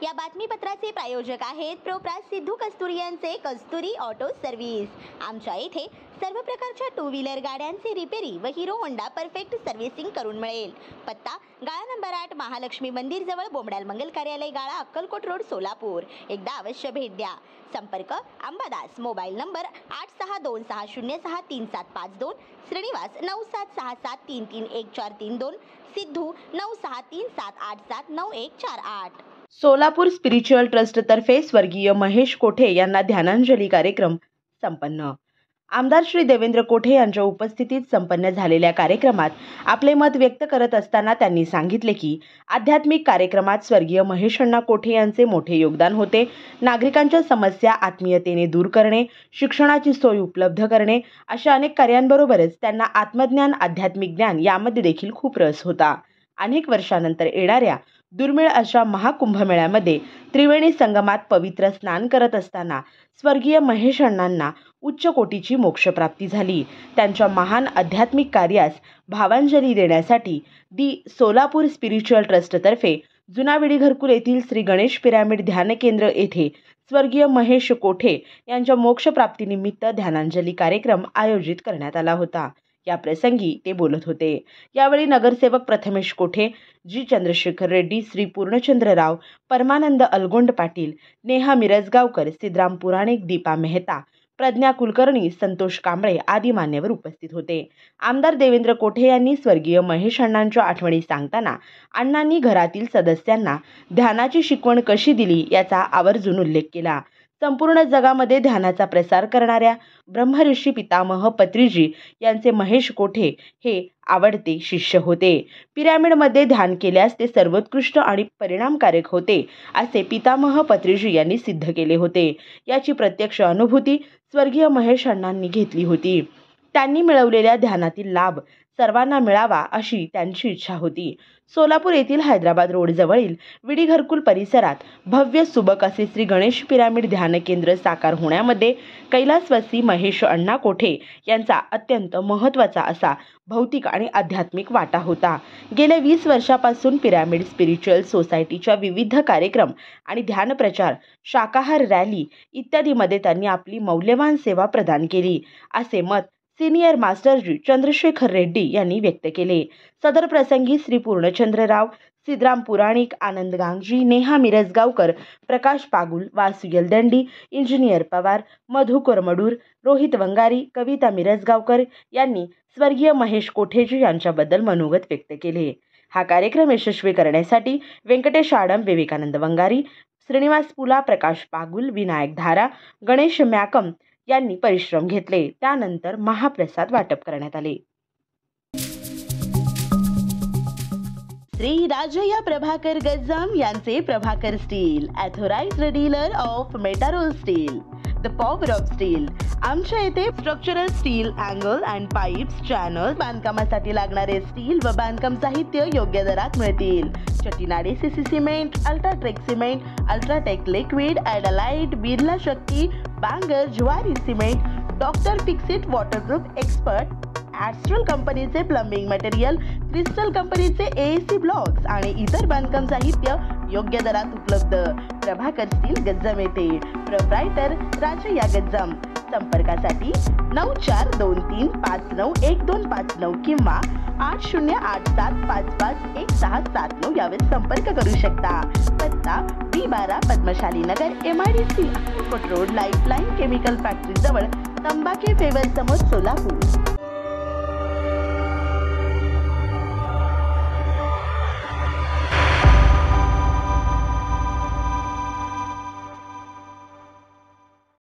या बातमीपत्राचे प्रायोजक आहेत प्रोप्रास सिद्धू कस्तुरी यांचे कस्तुरी ऑटो सर्व्हिस। आमच्या येथे सर्व प्रकारच्या टू व्हीलर गाड्यांचे रिपेरी व हिरो होंडा परफेक्ट सर्व्हिसिंग करून मिळेल। पत्ता गाळा नंबर 8 महालक्ष्मी मंदिर जवळ बोमडाल मंगल कार्यालय गाळा अक्कलकोट रोड सोलापूर। एकदा अवश्य भेट द्या। संपर्क Ambadas mobile number 8626063752, Shrinivas 9767331432, Siddhu 9637879148। Solapur spiritual trust तर्फे स्वर्गीय महेश कोठे यांना ध्यानांजली कार्यक्रम संपन्न। आमदार श्री देवेंद्र कोठे यांच्या उपस्थितीत संपन्न झालेल्या कार्यक्रमात आपले मत व्यक्त करत असताना त्यांनी सांगितले की आध्यात्मिक कार्यक्रमात स्वर्गीय महेशअण्णा कोठे यांचे मोठे योगदान होते। नागरिकांच्या समस्या आत्मीयतेने दूर करणे, शिक्षणाची सोय उपलब्ध करणे अशा अनेक कार्यांबरोबरच त्यांना आत्मज्ञान, आध्यात्मिक ज्ञान यामध्ये देखील खूप रस होता। अनेक वर्षानंतर येणाऱ्या दुर्मिळ अशा महाकुंभमेळ्यामध्ये त्रिवेणी संगमात पवित्र स्नान करत असताना स्वर्गीय महेशअण्णांना उच्च कोटीची मोक्षप्राप्ती झाली। त्यांच्या महान आध्यात्मिक कार्यास भावांजली देण्यासाठी सोलापूर स्पिरिच्युअल ट्रस्टतर्फे जुनाविडी घरकुल येथील श्री गणेश पिरामिड ध्यान केंद्र येथे स्वर्गीय महेश कोठे यांच्या मोक्षप्राप्तीनिमित्त ध्यानांजली कार्यक्रम आयोजित करण्यात आला होता। या प्रसंगी ते बोलत होते। यावेळी नगरसेवक प्रथमेश कोठे, जी चंद्रशेखर रेड्डी, श्री पूर्णचंद्रराव, परमानंद अलगोंड पाटील, नेहा मिरजगावकर, सिद्धराम पुराणिक, दीपा मेहता, प्रज्ञा कुलकर्णी, संतोष कांबळे आदी मान्यवर उपस्थित होते। आमदार देवेंद्र कोठे यांनी स्वर्गीय महेशअण्णांच्या आठवणी सांगताना अण्णांनी घरातील सदस्यांना ध्यानाची शिकवण कशी दिली याचा आवर्जून उल्लेख केला। संपूर्ण जगामध्ये ध्यानाचा प्रसार करणाऱ्या ब्रह्मऋषी पितामह पत्रीजी यांचे महेश कोठे हे आवडते शिष्य होते। पिरामिडमध्ये ध्यान केल्यास ते सर्वोत्कृष्ट आणि परिणामकारक होते असे पितामह पत्रीजी यांनी सिद्ध केले होते। याची प्रत्यक्ष अनुभूती स्वर्गीय महेशअण्णांनी घेतली होती। त्यांनी मिळवलेल्या ध्यानातील लाभ सर्वांना मिळावा अशी त्यांची इच्छा होती। सोलापूर येथील हैदराबाद रोड जवळील विडी घरकुल परिसरात भव्य सुबक असे श्री गणेश पिरामिड ध्यान केंद्र साकार होण्यामध्ये कैलासवासी महेशअण्णा कोठे यांचा अत्यंत महत्त्वाचा असा भौतिक आणि आध्यात्मिक वाटा होता। गेल्या 20 वर्षापासून पिरामिड स्पिरिच्युअल सोसायटीच्या विविध कार्यक्रम आणि ध्यान प्रचार, शाकाहार रॅली इत्यादीमध्ये त्यांनी आपली मौल्यवान सेवा प्रदान केली असे मत सीनियर मास्टर जी चंद्रशेखर रेड्डी यांनी व्यक्त केले। सदर प्रसंगी श्री पूर्णचंद्रराव, सिद्धराम पुराणिक, आनंद गांगजी, नेहा मिरजगावकर, प्रकाश पागुल, वासू यलदंडी, इंजिनियर पवार, मधु कोरमडूर, रोहित वंगारी, कविता मिरजगावकर यांनी स्वर्गीय महेश कोठेजी यांच्याबद्दल मनोगत व्यक्त केले। हा कार्यक्रम यशस्वी करण्यासाठी व्यंकटेश आडम, विवेकानंद वंगारी, श्रीनिवास पुला, प्रकाश पागुल, विनायक धारा, गणेश मॅकम यांनी परिश्रम घेतले। त्यानंतर महाप्रसाद वाटप करण्यात आले। श्री राजया प्रभाकर गज्जाम यांचे Prabhakar steel, authorised dealer of Metarol steel, the power of steel. आमच्या येथे structural steel, angle and pipes, channel, बांधकामासाठी लागणारे स्टील व बांधकाम साहित्य योग्य दरात मिळतील। Chettinad CC cement, UltraTech cement, UltraTech liquid, Adlite, Birla Shakti, Bangar, Zuari cement, doctor Fixit waterproof expert, Astral कंपनीचे प्लंबिंग मटेरियल, क्रिस्टल कंपनीचे एसी ब्लॉक्स आणि इतर बांधकाम साहित्य योग्य दरात उपलब्ध। प्रभाकर स्टील गज्जाम येथे। प्रोप्रायटर राजया गज्जाम। संपर्कासाठी 9423591259 किंवा 8087551679 यावर संपर्क करू शकता। पत्ता B12 पद्मशाली नगर, MIDC Akkalkot road, lifeline chemical factory जवळ, तंबाखे फेवर समोर, सोलापूर।